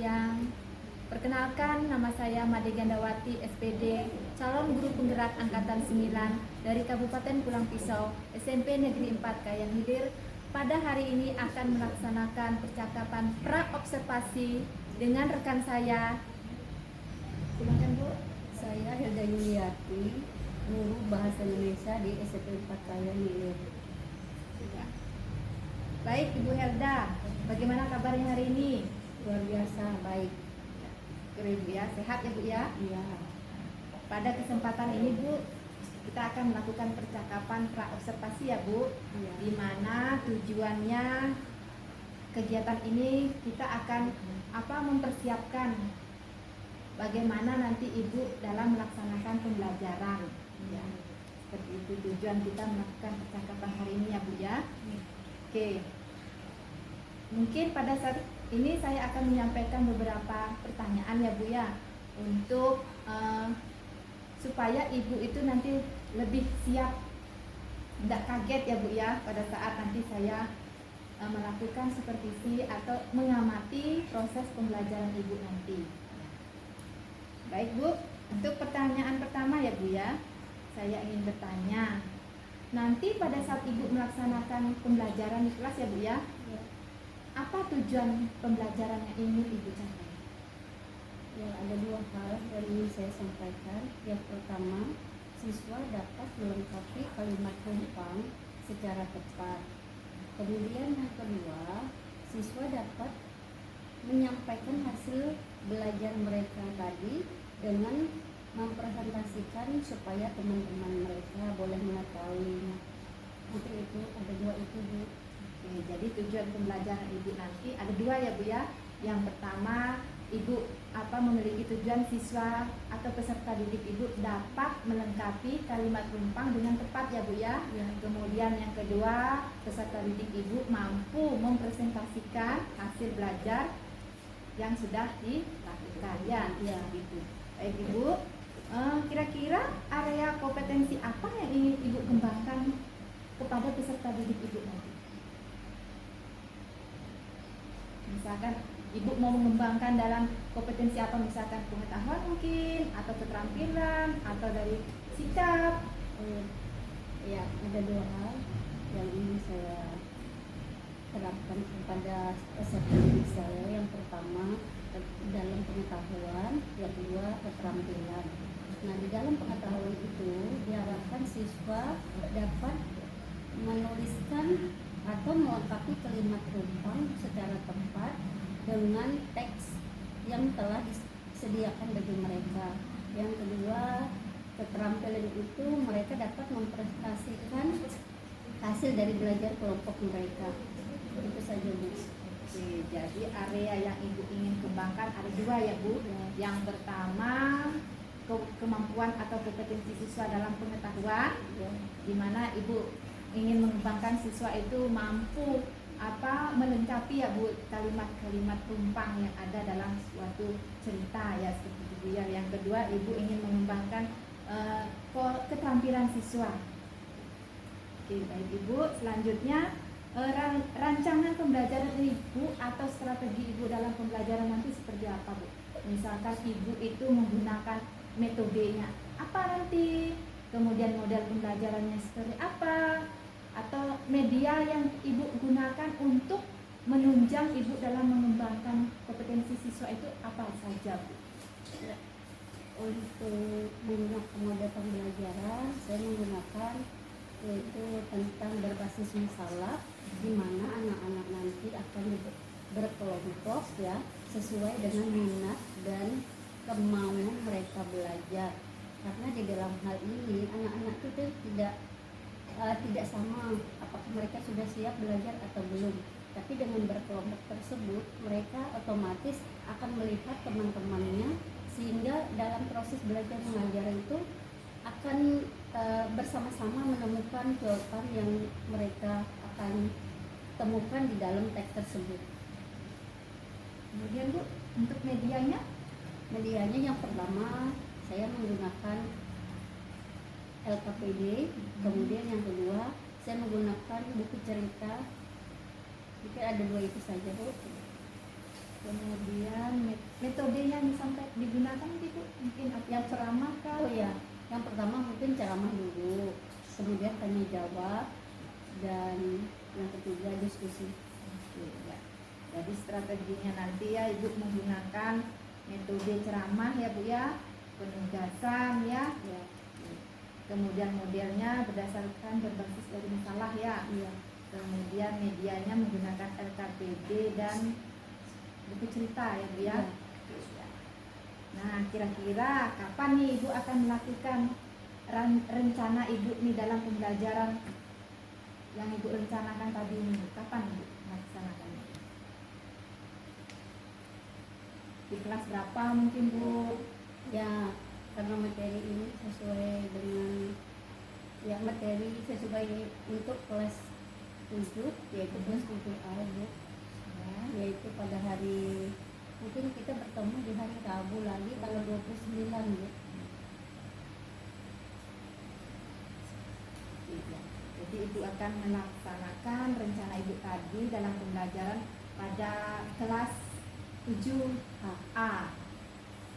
siang. Perkenalkan, nama saya Made Gandawati, SPD, calon guru penggerak Angkatan 9 dari Kabupaten Pulang Pisau, SMP Negeri 4 Kayan Hilir. Pada hari ini akan melaksanakan percakapan pra-observasi dengan rekan saya. Silakan Bu. Saya Hilda Yuliati, guru Bahasa Indonesia di SMP 4 Kayan Hilir. Baik Ibu Helda, bagaimana kabarnya hari ini? Luar biasa baik. Keren Bu ya, sehat ya Bu ya? Iya. Pada kesempatan ini Bu, kita akan melakukan percakapan pra-observasi ya Bu, Iya. di mana tujuannya kegiatan ini kita akan mempersiapkan bagaimana nanti Ibu dalam melaksanakan pembelajaran. Ya, seperti itu tujuan kita melakukan percakapan hari ini ya Bu ya. Oke, mungkin pada saat ini saya akan menyampaikan beberapa pertanyaan ya Bu ya, untuk supaya Ibu itu nanti lebih siap, tidak kaget ya Bu ya pada saat nanti saya melakukan supervisi atau mengamati proses pembelajaran Ibu nanti. Baik Bu, untuk pertanyaan pertama ya Bu ya, saya ingin bertanya, nanti pada saat Ibu melaksanakan pembelajaran di kelas ya Bu ya, apa tujuan pembelajaran yang ingin Ibu capai? Ya, ada dua hal yang ingin saya sampaikan. Yang pertama, siswa dapat melengkapi kalimat rumpang secara tepat. Kemudian yang kedua, siswa dapat menyampaikan hasil belajar mereka tadi dengan mempresentasikan supaya teman-teman mereka boleh mengetahui. Mungkin itu ada dua itu Bu. Oke, jadi tujuan pembelajaran Ibu nanti ada dua ya Bu ya. Yang pertama, Ibu memiliki tujuan siswa atau peserta didik Ibu dapat melengkapi kalimat rumpang dengan tepat ya Bu ya. Ya. Kemudian yang kedua, peserta didik Ibu mampu mempresentasikan hasil belajar yang sudah dilakukan ya. Ya. Gitu. Baik Ibu, kira-kira area kompetensi apa yang ingin Ibu kembangkan kepada peserta didik Ibu nanti? Misalkan Ibu mau mengembangkan dalam kompetensi apa, misalkan pengetahuan mungkin, atau keterampilan, atau dari sikap. Ya, ada dua hal yang ingin saya terapkan kepada peserta didik saya. Yang pertama dalam pengetahuan, yang kedua keterampilan. Nah, di dalam pengetahuan itu diharapkan siswa dapat menuliskan atau melengkapi kalimat rumpang secara tepat dengan teks yang telah disediakan bagi mereka. Yang kedua, keterampilan itu mereka dapat mempresentasikan hasil dari belajar kelompok mereka. Itu saja Bu. Oke, jadi area yang Ibu ingin kembangkan ada dua ya Bu. Yang pertama, kemampuan atau kompetensi siswa dalam pengetahuan, di mana Ibu ingin mengembangkan siswa itu mampu melengkapi ya Bu kalimat-kalimat rumpang yang ada dalam suatu cerita ya, seperti itu ya. Yang kedua, Ibu ingin mengembangkan keterampilan siswa. Oke, baik Ibu, selanjutnya rancangan pembelajaran Ibu atau strategi Ibu dalam pembelajaran nanti seperti apa Bu? Misalkan Ibu itu menggunakan metodenya apa nanti, kemudian model pembelajarannya seperti apa, atau media yang Ibu gunakan untuk menunjang Ibu dalam mengembangkan kompetensi siswa itu apa saja Bu? Untuk menggunakan model pembelajaran, saya menggunakan yaitu tentang berbasis masalah, di mana anak-anak nanti akan berkelompok ya, sesuai dengan minat dan kemauan mereka belajar. Karena di dalam hal ini anak-anak itu tidak sama apakah mereka sudah siap belajar atau belum. Tapi dengan berkelompok tersebut mereka otomatis akan melihat teman-temannya, sehingga dalam proses belajar mengajar itu akan bersama-sama menemukan jawaban yang mereka akan temukan di dalam teks tersebut. Kemudian Bu, untuk medianya yang pertama saya menggunakan LKPD, kemudian yang kedua saya menggunakan buku cerita. Mungkin ada dua itu saja Bu. Kemudian metode yang sampai digunakan itu mungkin yang ceramah kah? Oh ya, yang pertama mungkin ceramah dulu, kemudian tanya jawab, dan yang ketiga diskusi. Oke, ya. Jadi strateginya nanti ya Ibu menggunakan metode ceramah ya Bu ya, penugasan ya. Ya, Kemudian modelnya berdasarkan berbasis dari masalah ya. iya. Kemudian medianya menggunakan LKPD dan buku cerita ya Bu ya. Iya. Nah, kira-kira kapan nih Ibu akan melakukan rencana Ibu nih dalam pembelajaran yang Ibu rencanakan tadi ini? Kapan Ibu melaksanakannya? Di kelas berapa mungkin Bu? Ya, karena materi ini sesuai dengan materi sesuai untuk kelas 7, yaitu kelas 7A Bu. Ya. Yaitu pada hari, mungkin kita bertemu di hari Rabu lagi tanggal 29 Bu. Iya. Jadi Ibu akan melaksanakan rencana Ibu tadi dalam pembelajaran pada kelas 7A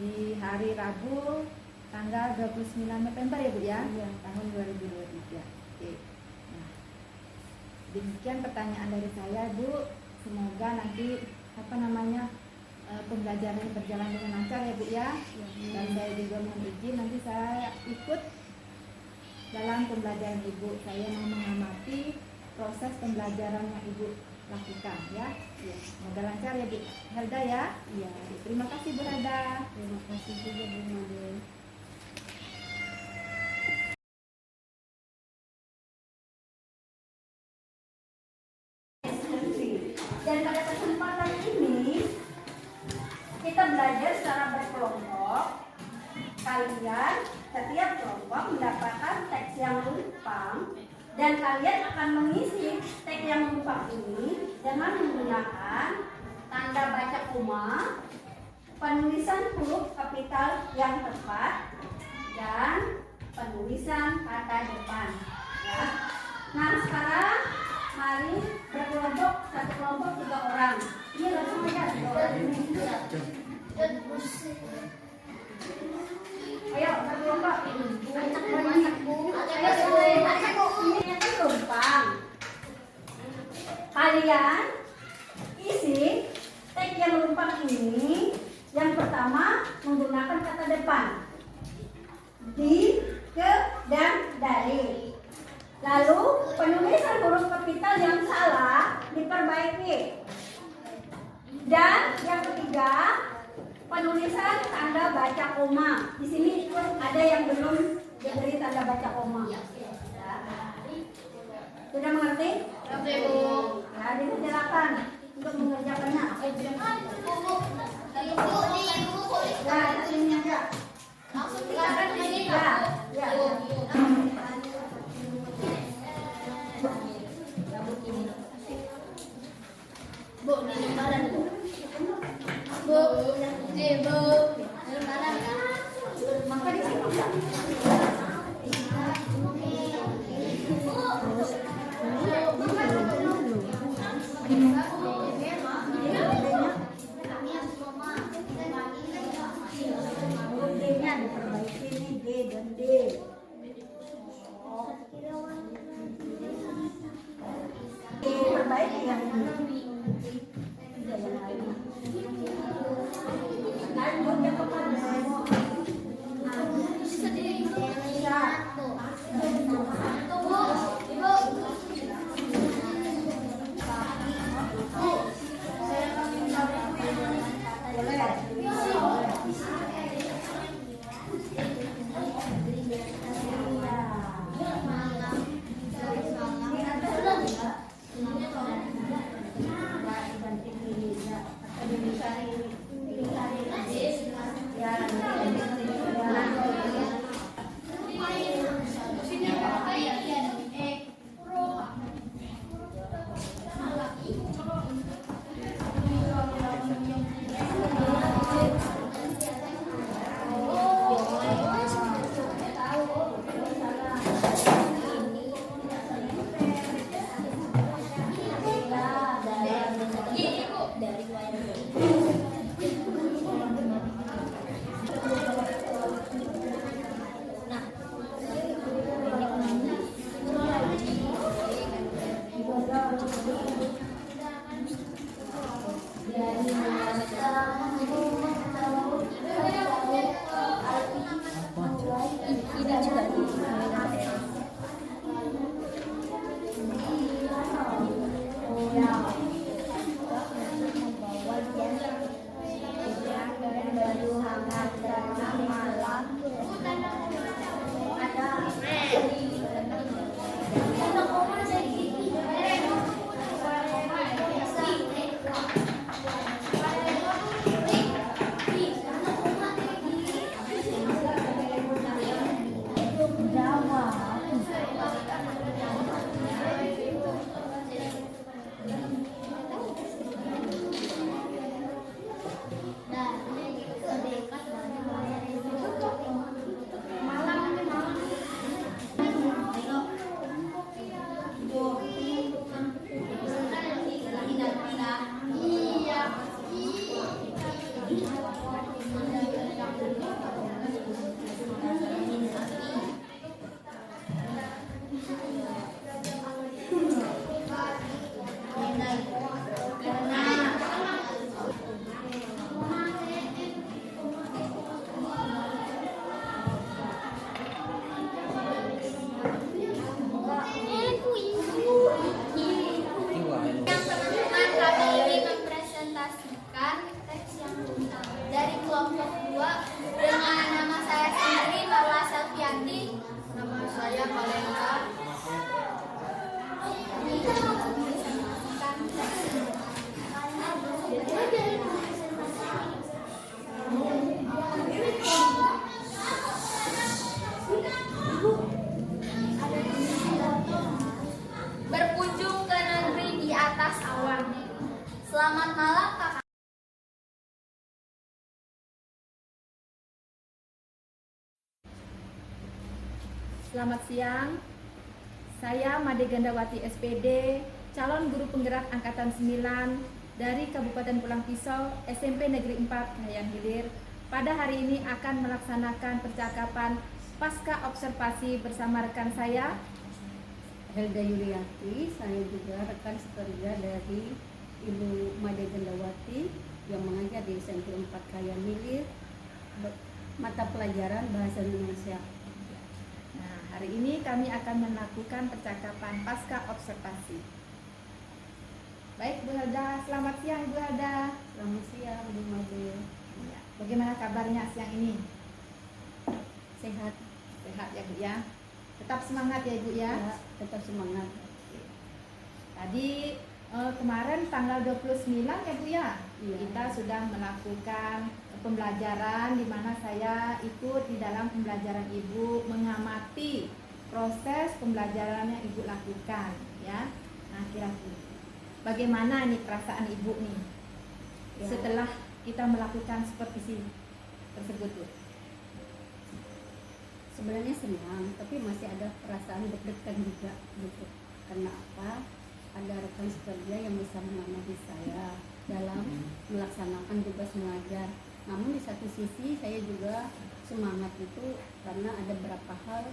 di hari Rabu tanggal 29 November ya Bu ya, Iya. tahun 2023. Oke. Nah, demikian pertanyaan dari saya Bu. Semoga nanti pembelajaran berjalan dengan lancar ya Bu ya. Dan saya juga mohon izin nanti saya ikut dalam pembelajaran Ibu. Saya mau mengamati proses pembelajaran yang Ibu lakukan ya. Ya. Semoga lancar ya Bu Helda ya. Iya. Terima kasih Bu Helda. Terima kasih juga Bu Made. Dan pada kesempatan ini kita belajar secara berkelompok. Kalian setiap kelompok mendapatkan teks yang lumpang dan kalian akan mengisi teks yang lumpang ini dengan menggunakan tanda baca koma, penulisan huruf kapital yang tepat, dan penulisan kata depan. Ya. Nah sekarang mari berkelompok, satu kelompok 3 orang. Ini langsung aja. Ayo berkelompok. Ini yang lumpang. Kalian isi teks yang lumpang ini. Yang pertama menggunakan kata depan. Di, ke, dan dari. Lalu penulisan huruf kapital yang salah diperbaiki. Dan yang ketiga, penulisan tanda baca koma. Di sini ada yang belum diberi tanda baca koma. Ya. Sudah mengerti? Oke, Bu. Ya, dipersilakan untuk mengerjakannya. Ya, ini aja. Langsung silakan ini. Ya. Bu, di lembaran Bu. Bu, Bu. Di lembaran kan? Maka di sini enggak. D-nya diperbaiki nih, D dan D. Diperbaiki yang ini. membawa jas hujan dan baju hangat karena malam ada Jawa. Yang teman-teman kami ingin mempresentasikan teks yang dari kelompok 2 dengan nama saya sendiri Marla Selvianti. Nama saya Kalenda. Kami akan mempresentasikan teks ini. Berkunjung ke negeri di atas awan. Selamat malam kakak. Selamat siang. Saya Made Gandawati SPD, calon guru penggerak angkatan 9 dari Kabupaten Pulang Pisau, SMP Negeri 4 Kahayan Hilir. Pada hari ini akan melaksanakan percakapan pasca observasi bersama rekan saya Helda Yuliati, saya juga rekan sekerja dari Ibu Made Gandawati yang mengajar di SMP 4 Kahayan Hilir, mata pelajaran Bahasa Indonesia. Nah, hari ini kami akan melakukan percakapan pasca observasi. Baik, Bu Helda, selamat siang Bu Helda. Selamat siang, Bu Made. Ya, bagaimana kabarnya siang ini? Sehat? Sehat ya Bu ya. Tetap semangat ya Ibu ya. Ya, tetap semangat. Tadi kemarin tanggal 29 ya Bu ya. Iya. Kita sudah melakukan pembelajaran di mana saya ikut di dalam pembelajaran Ibu, mengamati proses pembelajaran yang Ibu lakukan ya. Nah, kira-kira bagaimana nih perasaan Ibu nih Ya. setelah kita melakukan supervisi tersebut Bu? Sebenarnya senang, tapi masih ada perasaan deg-degan juga gitu. Karena apa? Ada rekan sekerja yang bisa mengamati saya dalam melaksanakan tugas mengajar. Namun di satu sisi saya juga semangat itu karena ada beberapa hal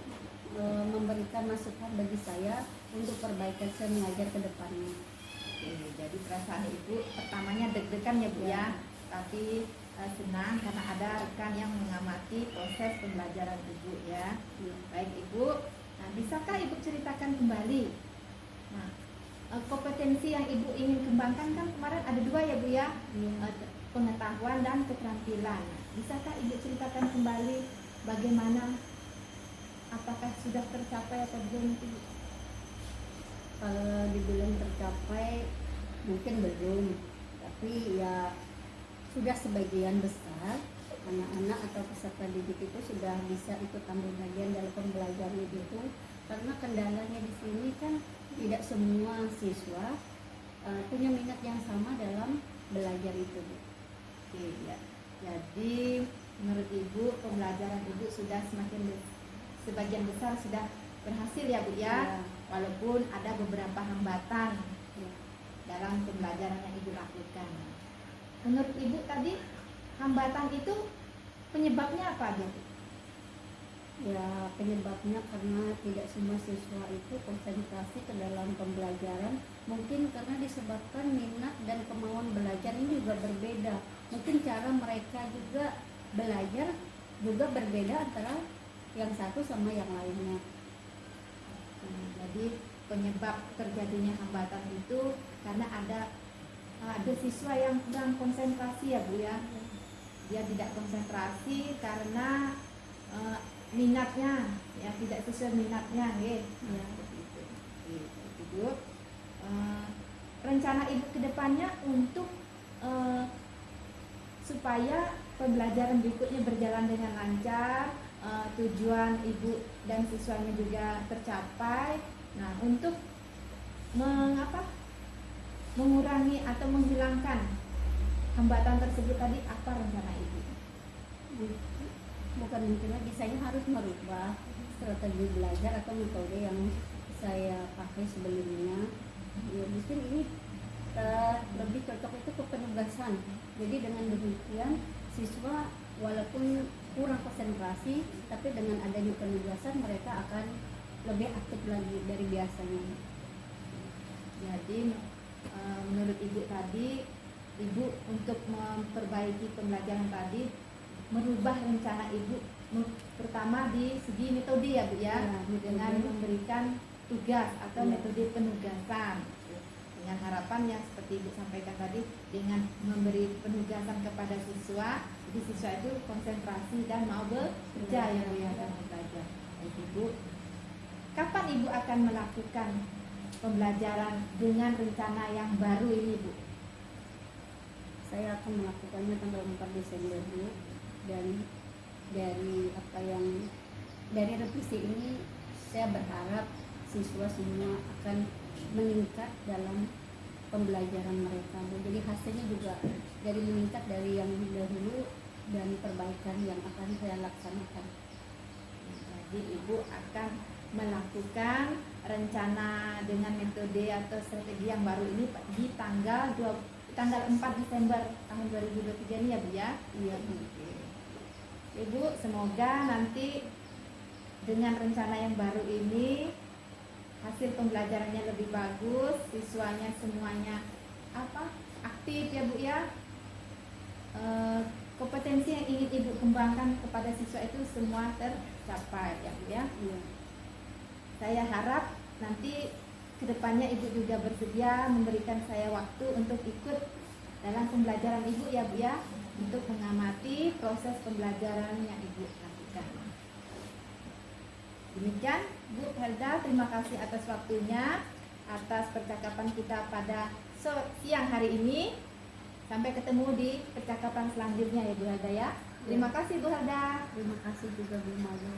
memberikan masukan bagi saya untuk perbaikan saya mengajar ke depannya. Oke, jadi perasaan Ibu pertamanya deg-degan ya Bu ya, tapi senang karena ada rekan yang mengamati proses pembelajaran Ibu ya. Baik Ibu, nah bisakah Ibu ceritakan kembali? Nah, kompetensi yang Ibu ingin kembangkan kan kemarin ada 2 ya Bu ya, pengetahuan dan keterampilan. Bisakah Ibu ceritakan kembali bagaimana, apakah sudah tercapai atau belum Ibu? Kalau dibilang tercapai mungkin belum, tapi ya sudah sebagian besar anak-anak atau peserta didik itu sudah bisa ikut ambil bagian dalam pembelajaran itu. Karena kendalanya di sini kan tidak semua siswa punya minat yang sama dalam belajar itu. Oke, ya. Jadi menurut Ibu pembelajaran Ibu sudah sebagian besar sudah berhasil ya Bu ya, walaupun ada beberapa hambatan dalam pembelajaran yang Ibu lakukan. Menurut Ibu tadi hambatan itu penyebabnya apa aja Bu? Ya, penyebabnya karena tidak semua siswa itu konsentrasi ke dalam pembelajaran. Mungkin karena disebabkan minat dan kemauan belajar ini juga berbeda. Mungkin cara mereka juga belajar juga berbeda antara yang satu sama yang lainnya. Jadi penyebab terjadinya hambatan itu karena ada siswa yang kurang konsentrasi ya Bu ya. Dia tidak konsentrasi karena minatnya ya tidak sesuai minatnya ya. Seperti itu. Seperti itu. Rencana Ibu ke depannya untuk supaya pembelajaran berikutnya berjalan dengan lancar, tujuan Ibu dan siswanya juga tercapai. Nah, untuk mengurangi atau menghilangkan hambatan tersebut tadi, apa rencana Ibu? Bukan mungkin lagi, saya harus merubah strategi belajar atau metode yang saya pakai sebelumnya. Ya, mungkin ini lebih cocok itu ke penugasan. Jadi dengan demikian siswa walaupun kurang konsentrasi, tapi dengan adanya penugasan mereka akan lebih aktif lagi dari biasanya. Jadi menurut Ibu tadi, Ibu untuk memperbaiki pembelajaran tadi merubah rencana Ibu pertama di segi metode ya Bu ya, dengan memberikan tugas atau metode penugasan, dengan harapan yang seperti Ibu sampaikan tadi, dengan memberi penugasan kepada siswa, jadi siswa itu konsentrasi dan mau bekerja ya Bu ya, dan belajar. Ibu, kapan Ibu akan melakukan pembelajaran dengan rencana yang baru ini Bu? Saya akan melakukannya tanggal 4 Desember Bu, dan dari revisi ini saya berharap siswa semua akan meningkat dalam pembelajaran mereka Bu. Jadi hasilnya juga dari meningkat dari yang dahulu dan perbaikan yang akan saya laksanakan. Jadi Ibu akan melakukan rencana dengan metode atau strategi yang baru ini di tanggal 4 Desember tahun 2023 ini ya Bu ya? Iya Bu. Ibu, semoga nanti dengan rencana yang baru ini hasil pembelajarannya lebih bagus, siswanya semuanya aktif ya Bu ya. Kompetensi yang ingin Ibu kembangkan kepada siswa itu semua tercapai ya Bu ya. Iya. Saya harap nanti kedepannya Ibu juga bersedia memberikan saya waktu untuk ikut dalam pembelajaran Ibu ya Bu ya, untuk mengamati proses pembelajaran yang Ibu lakukan. Demikian Bu Helda, terima kasih atas waktunya, atas percakapan kita pada siang hari ini. Sampai ketemu di percakapan selanjutnya ya Bu Helda ya. Terima kasih Bu Helda. Terima kasih juga Bu Malu.